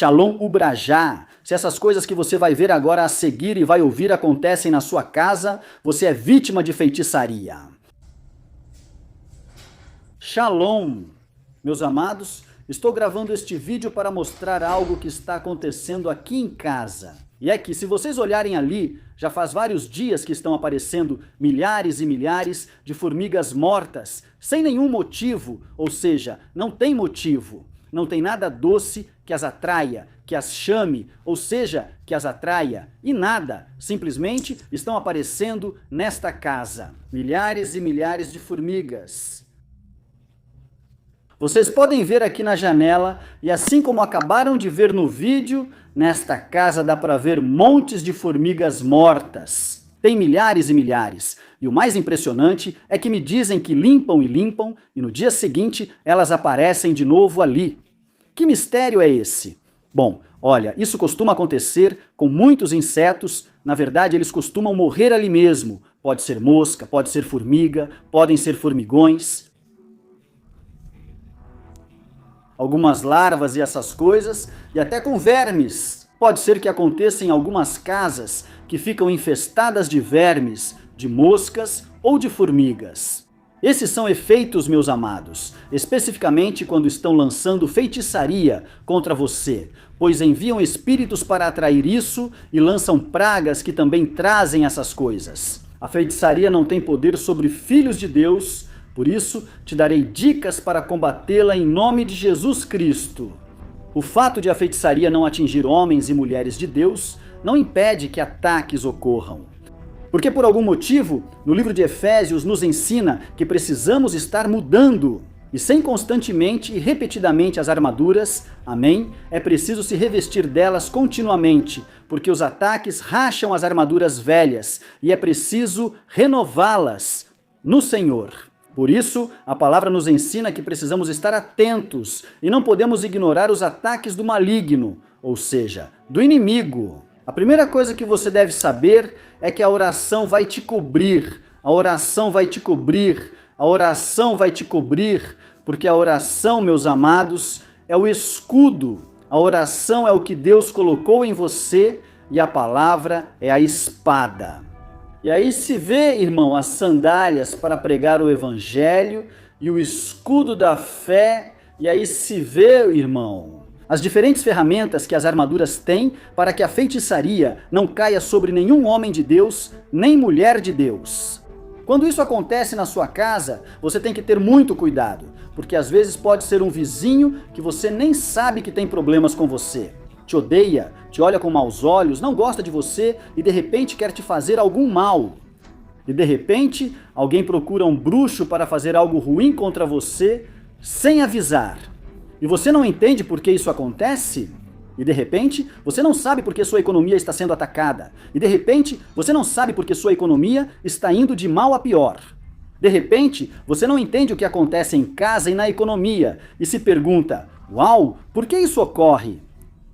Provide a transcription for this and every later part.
Shalom Ubrajá. Se essas coisas que você vai ver agora a seguir e vai ouvir acontecem na sua casa, você é vítima de feitiçaria. Shalom, meus amados. Estou gravando este vídeo para mostrar algo que está acontecendo aqui em casa. E é que, se vocês olharem ali, já faz vários dias que estão aparecendo milhares e milhares de formigas mortas, sem nenhum motivo, ou seja, não tem motivo. Não tem nada doce que as atraia, que as chame, ou seja, que as atraia. E nada, simplesmente estão aparecendo nesta casa. Milhares e milhares de formigas. Vocês podem ver aqui na janela, e assim como acabaram de ver no vídeo, nesta casa dá para ver montes de formigas mortas. Tem milhares e milhares. E o mais impressionante é que me dizem que limpam e no dia seguinte elas aparecem de novo ali. Que mistério é esse? Bom, olha, isso costuma acontecer com muitos insetos. Na verdade, eles costumam morrer ali mesmo. Pode ser mosca, pode ser formiga, podem ser formigões. Algumas larvas e essas coisas, e até com vermes. Pode ser que aconteça em algumas casas que ficam infestadas de vermes, de moscas ou de formigas. Esses são efeitos, meus amados, especificamente quando estão lançando feitiçaria contra você, pois enviam espíritos para atrair isso e lançam pragas que também trazem essas coisas. A feitiçaria não tem poder sobre filhos de Deus. Por isso, te darei dicas para combatê-la em nome de Jesus Cristo. O fato de a feitiçaria não atingir homens e mulheres de Deus não impede que ataques ocorram. Porque por algum motivo, no livro de Efésios nos ensina que precisamos estar mudando. E sem constantemente e repetidamente as armaduras, amém, é preciso se revestir delas continuamente, porque os ataques racham as armaduras velhas e é preciso renová-las no Senhor. Por isso, a palavra nos ensina que precisamos estar atentos e não podemos ignorar os ataques do maligno, ou seja, do inimigo. A primeira coisa que você deve saber é que a oração vai te cobrir, a oração vai te cobrir, a oração vai te cobrir, porque a oração, meus amados, é o escudo, a oração é o que Deus colocou em você e a palavra é a espada. E aí se vê, irmão, as sandálias para pregar o evangelho e o escudo da fé. E aí se vê, irmão, as diferentes ferramentas que as armaduras têm para que a feitiçaria não caia sobre nenhum homem de Deus, nem mulher de Deus. Quando isso acontece na sua casa, você tem que ter muito cuidado, porque às vezes pode ser um vizinho que você nem sabe que tem problemas com você. Te odeia, te olha com maus olhos, não gosta de você e de repente quer te fazer algum mal. E de repente, alguém procura um bruxo para fazer algo ruim contra você sem avisar. E você não entende por que isso acontece? E de repente, você não sabe por que sua economia está sendo atacada. E de repente, você não sabe por que sua economia está indo de mal a pior. De repente, você não entende o que acontece em casa e na economia e se pergunta: uau, por que isso ocorre?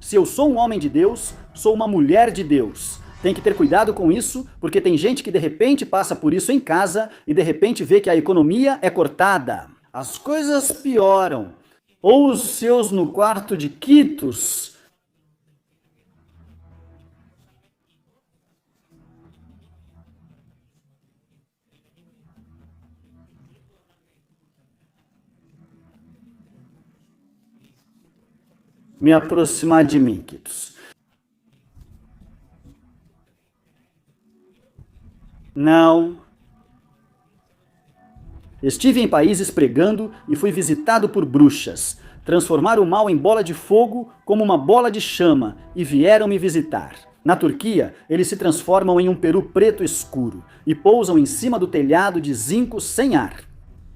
Se eu sou um homem de Deus, sou uma mulher de Deus. Tem que ter cuidado com isso, porque tem gente que de repente passa por isso em casa e de repente vê que a economia é cortada. As coisas pioram. Ou os seus no quarto de quitos. Me aproximar de mim, quitos. Não. Estive em países pregando e fui visitado por bruxas. Transformaram o mal em bola de fogo como uma bola de chama e vieram me visitar. Na Turquia, eles se transformam em um peru preto escuro e pousam em cima do telhado de zinco sem ar.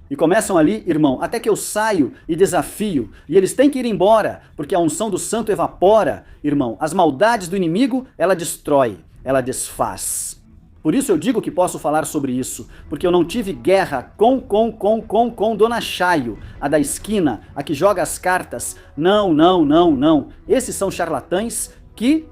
E começam ali, irmão, até que eu saio e desafio, e eles têm que ir embora, porque a unção do santo evapora, irmão, as maldades do inimigo, ela destrói, ela desfaz. Por isso eu digo que posso falar sobre isso, porque eu não tive guerra com Dona Chayo, a da esquina, a que joga as cartas. Não. Esses são charlatães que,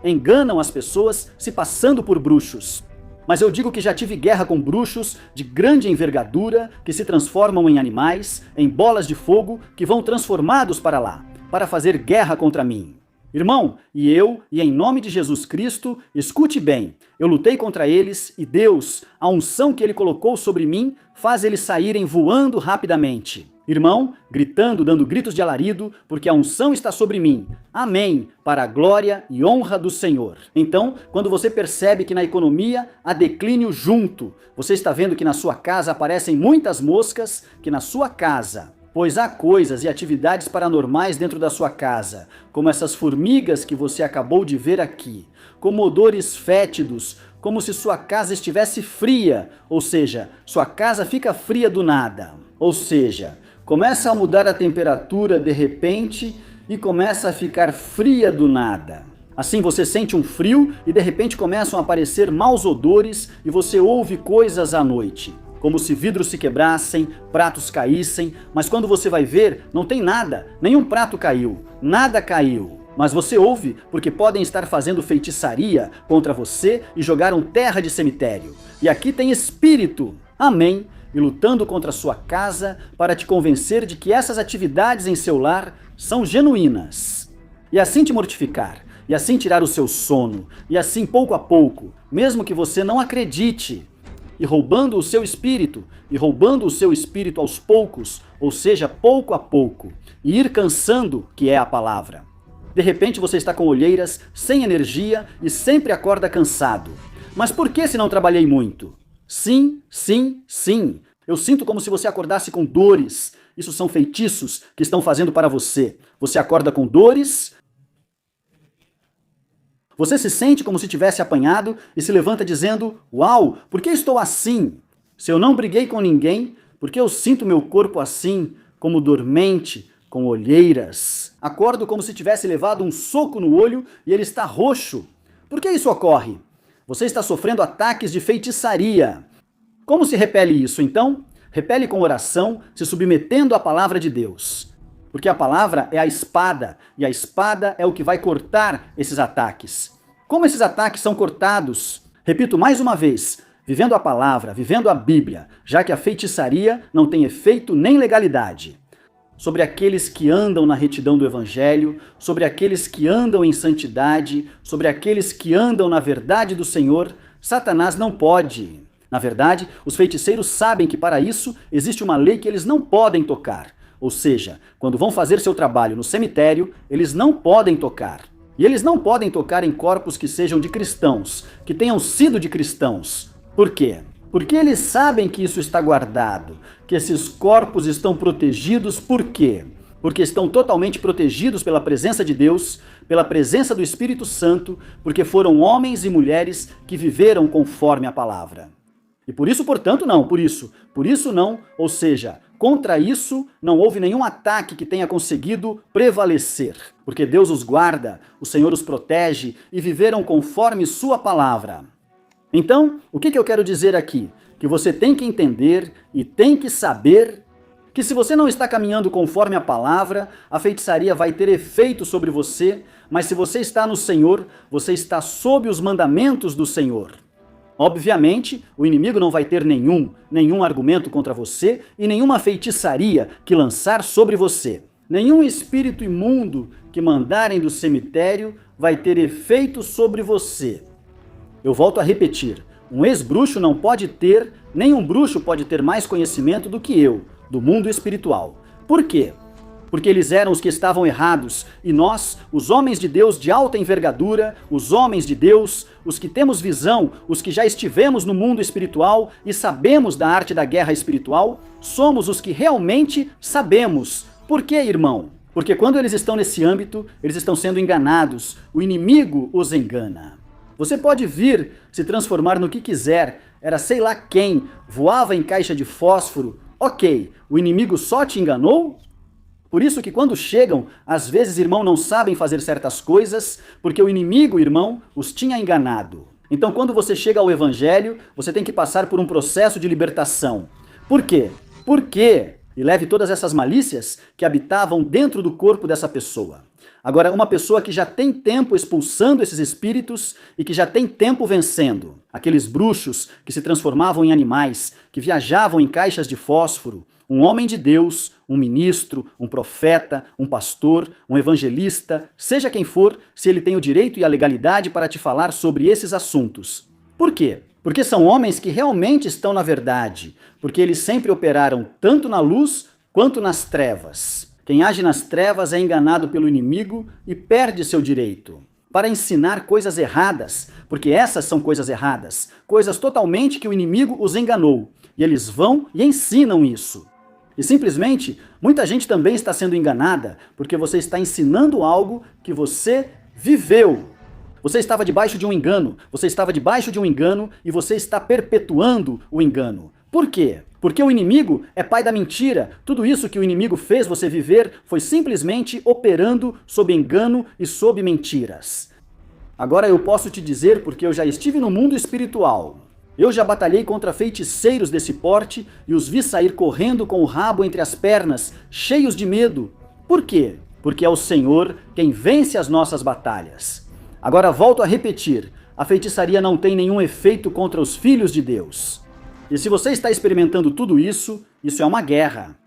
enganam as pessoas se passando por bruxos. Mas eu digo que já tive guerra com bruxos de grande envergadura, que se transformam em animais, em bolas de fogo, que vão transformados para lá, para fazer guerra contra mim. Irmão, e em nome de Jesus Cristo, escute bem, eu lutei contra eles e Deus, a unção que Ele colocou sobre mim, faz eles saírem voando rapidamente. Irmão, gritando, dando gritos de alarido, porque a unção está sobre mim. Amém, para a glória e honra do Senhor. Então, quando você percebe que na economia há declínio junto, você está vendo que na sua casa aparecem muitas moscas, que na sua casa, pois há coisas e atividades paranormais dentro da sua casa, como essas formigas que você acabou de ver aqui, como odores fétidos, como se sua casa estivesse fria, ou seja, sua casa fica fria do nada. Ou seja, começa a mudar a temperatura de repente e começa a ficar fria do nada. Assim você sente um frio e de repente começam a aparecer maus odores e você ouve coisas à noite. Como se vidros se quebrassem, pratos caíssem, mas quando você vai ver, não tem nada, nenhum prato caiu, nada caiu. Mas você ouve porque podem estar fazendo feitiçaria contra você e jogaram terra de cemitério. E aqui tem espírito, amém, e lutando contra a sua casa para te convencer de que essas atividades em seu lar são genuínas. E assim te mortificar, e assim tirar o seu sono, e assim pouco a pouco, mesmo que você não acredite, e roubando o seu espírito aos poucos, ou seja, pouco a pouco, e ir cansando, que é a palavra. De repente você está com olheiras, sem energia e sempre acorda cansado. Mas por que se não trabalhei muito? Sim, sim, sim. Eu sinto como se você acordasse com dores. Isso são feitiços que estão fazendo para você. Você acorda com dores. Você se sente como se tivesse apanhado e se levanta dizendo: uau, por que estou assim? Se eu não briguei com ninguém, por que eu sinto meu corpo assim, como dormente, com olheiras? Acordo como se tivesse levado um soco no olho e ele está roxo. Por que isso ocorre? Você está sofrendo ataques de feitiçaria. Como se repele isso, então? Repele com oração, se submetendo à palavra de Deus. Porque a palavra é a espada, e a espada é o que vai cortar esses ataques. Como esses ataques são cortados? Repito mais uma vez, vivendo a palavra, vivendo a Bíblia, já que a feitiçaria não tem efeito nem legalidade. Sobre aqueles que andam na retidão do Evangelho, sobre aqueles que andam em santidade, sobre aqueles que andam na verdade do Senhor, Satanás não pode. Na verdade, os feiticeiros sabem que para isso existe uma lei que eles não podem tocar. Ou seja, quando vão fazer seu trabalho no cemitério, eles não podem tocar. E eles não podem tocar em corpos que sejam de cristãos, que tenham sido de cristãos. Por quê? Porque eles sabem que isso está guardado, que esses corpos estão protegidos. Por quê? Porque estão totalmente protegidos pela presença de Deus, pela presença do Espírito Santo, porque foram homens e mulheres que viveram conforme a palavra. E por isso, portanto, não, por isso não, ou seja, contra isso não houve nenhum ataque que tenha conseguido prevalecer, porque Deus os guarda, o Senhor os protege e viveram conforme sua palavra. Então, o que eu quero dizer aqui? Que você tem que entender e tem que saber que se você não está caminhando conforme a palavra, a feitiçaria vai ter efeito sobre você, mas se você está no Senhor, você está sob os mandamentos do Senhor. Obviamente, o inimigo não vai ter nenhum argumento contra você e nenhuma feitiçaria que lançar sobre você. Nenhum espírito imundo que mandarem do cemitério vai ter efeito sobre você. Eu volto a repetir, um ex-bruxo não pode ter, nenhum bruxo pode ter mais conhecimento do que eu, do mundo espiritual. Por quê? Porque eles eram os que estavam errados, e nós, os homens de Deus de alta envergadura, os homens de Deus, os que temos visão, os que já estivemos no mundo espiritual e sabemos da arte da guerra espiritual, somos os que realmente sabemos. Por quê, irmão? Porque quando eles estão nesse âmbito, eles estão sendo enganados, o inimigo os engana. Você pode vir se transformar no que quiser, era sei lá quem, voava em caixa de fósforo, ok, o inimigo só te enganou? Por isso que quando chegam, às vezes, irmão, não sabem fazer certas coisas, porque o inimigo, irmão, os tinha enganado. Então, quando você chega ao Evangelho, você tem que passar por um processo de libertação. Por quê? Por quê? E leve todas essas malícias que habitavam dentro do corpo dessa pessoa. Agora, uma pessoa que já tem tempo expulsando esses espíritos e que já tem tempo vencendo. Aqueles bruxos que se transformavam em animais, que viajavam em caixas de fósforo, Um homem de Deus, um ministro, um profeta, um pastor, um evangelista, seja quem for, se ele tem o direito e a legalidade para te falar sobre esses assuntos. Por quê? Porque são homens que realmente estão na verdade, porque eles sempre operaram tanto na luz quanto nas trevas. Quem age nas trevas é enganado pelo inimigo e perde seu direito para ensinar coisas erradas, porque essas são coisas erradas, coisas totalmente que o inimigo os enganou, e eles vão e ensinam isso. E simplesmente, muita gente também está sendo enganada, porque você está ensinando algo que você viveu. Você estava debaixo de um engano, e você está perpetuando o engano. Por quê? Porque o inimigo é pai da mentira. Tudo isso que o inimigo fez você viver foi simplesmente operando sob engano e sob mentiras. Agora eu posso te dizer, porque eu já estive no mundo espiritual. Eu já batalhei contra feiticeiros desse porte e os vi sair correndo com o rabo entre as pernas, cheios de medo. Por quê? Porque é o Senhor quem vence as nossas batalhas. Agora volto a repetir, a feitiçaria não tem nenhum efeito contra os filhos de Deus. E se você está experimentando tudo isso, isso é uma guerra.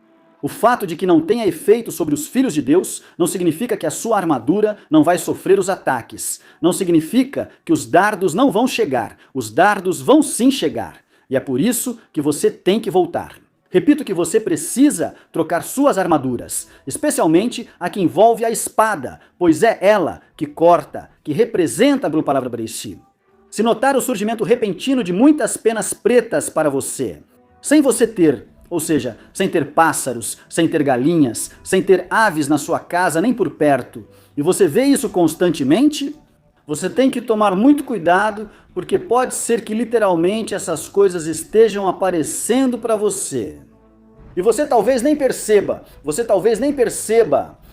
O fato de que não tenha efeito sobre os filhos de Deus não significa que a sua armadura não vai sofrer os ataques. Não significa que os dardos não vão chegar. Os dardos vão sim chegar. E é por isso que você tem que voltar. Repito que você precisa trocar suas armaduras, especialmente a que envolve a espada, pois é ela que corta, que representa a palavra Bereshit. Se notar o surgimento repentino de muitas penas pretas para você, sem você ter, ou seja, sem ter pássaros, sem ter galinhas, sem ter aves na sua casa nem por perto, e você vê isso constantemente, você tem que tomar muito cuidado, porque pode ser que literalmente essas coisas estejam aparecendo para você. E você talvez nem perceba,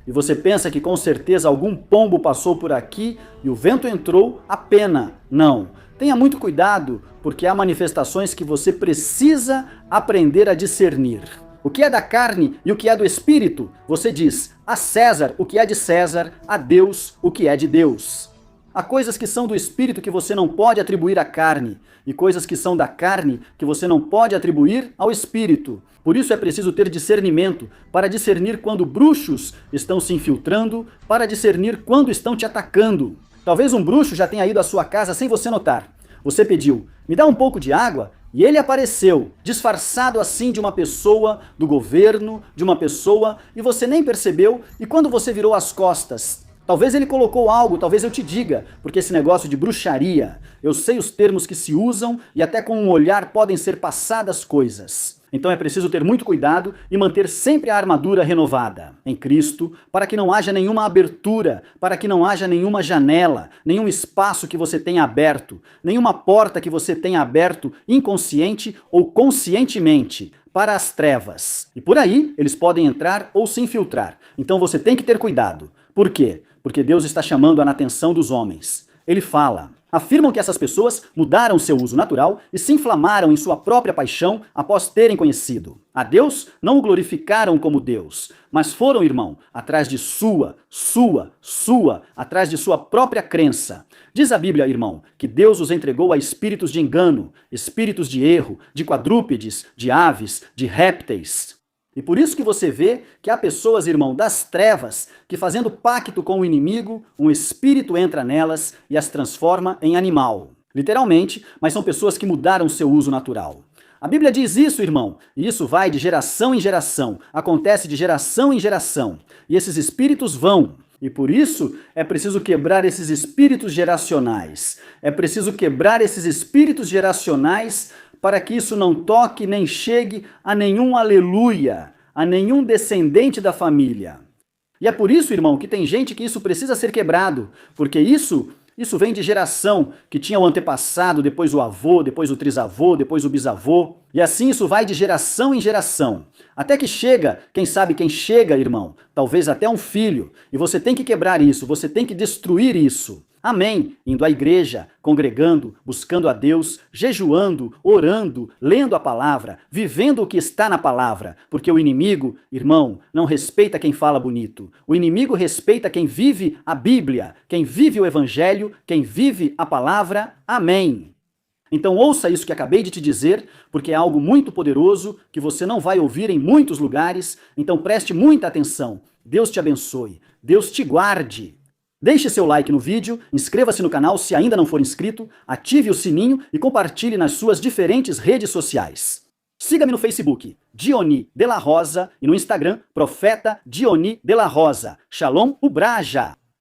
e você pensa que com certeza algum pombo passou por aqui e o vento entrou, a pena. Não. Tenha muito cuidado, porque há manifestações que você precisa aprender a discernir. O que é da carne e o que é do espírito? Você diz a César o que é de César, a Deus o que é de Deus. Há coisas que são do espírito que você não pode atribuir à carne, e coisas que são da carne que você não pode atribuir ao espírito. Por isso é preciso ter discernimento, para discernir quando bruxos estão se infiltrando, para discernir quando estão te atacando. Talvez um bruxo já tenha ido à sua casa sem você notar. Você pediu, me dá um pouco de água, e ele apareceu, disfarçado assim de uma pessoa, do governo, de uma pessoa, e você nem percebeu, e quando você virou as costas, talvez ele colocou algo, talvez eu te diga, porque esse negócio de bruxaria, eu sei os termos que se usam e até com um olhar podem ser passadas coisas. Então é preciso ter muito cuidado e manter sempre a armadura renovada em Cristo, para que não haja nenhuma abertura, para que não haja nenhuma janela, nenhum espaço que você tenha aberto, nenhuma porta que você tenha aberto inconsciente ou conscientemente para as trevas. E por aí eles podem entrar ou se infiltrar. Então você tem que ter cuidado. Por quê? Porque Deus está chamando a atenção dos homens. Ele fala, afirmam que essas pessoas mudaram seu uso natural e se inflamaram em sua própria paixão após terem conhecido. A Deus não o glorificaram como Deus, mas foram, irmão, atrás de atrás de sua própria crença. Diz a Bíblia, irmão, que Deus os entregou a espíritos de engano, espíritos de erro, de quadrúpedes, de aves, de répteis. E por isso que você vê que há pessoas, irmão, das trevas, que fazendo pacto com o inimigo, um espírito entra nelas e as transforma em animal. Literalmente, mas são pessoas que mudaram seu uso natural. A Bíblia diz isso, irmão, e isso vai de geração em geração, acontece de geração em geração. E esses espíritos vão. E por isso é preciso quebrar esses espíritos geracionais. É preciso quebrar esses espíritos geracionais para que isso não toque nem chegue a nenhum aleluia, a nenhum descendente da família. E é por isso, irmão, que tem gente que isso precisa ser quebrado, porque isso vem de geração, que tinha o antepassado, depois o avô, depois o trisavô, depois o bisavô, e assim isso vai de geração em geração. Até que chega, quem sabe quem chega, irmão, talvez até um filho, e você tem que quebrar isso, você tem que destruir isso. Amém. Indo à igreja, congregando, buscando a Deus, jejuando, orando, lendo a palavra, vivendo o que está na palavra. Porque o inimigo, irmão, não respeita quem fala bonito. O inimigo respeita quem vive a Bíblia, quem vive o Evangelho, quem vive a palavra. Amém. Então ouça isso que acabei de te dizer, porque é algo muito poderoso que você não vai ouvir em muitos lugares, então preste muita atenção. Deus te abençoe, Deus te guarde. Deixe seu like no vídeo, inscreva-se no canal se ainda não for inscrito, ative o sininho e compartilhe nas suas diferentes redes sociais. Siga-me no Facebook, Diony de la Rosa, e no Instagram, Profeta Diony de la Rosa. Shalom Ubraja!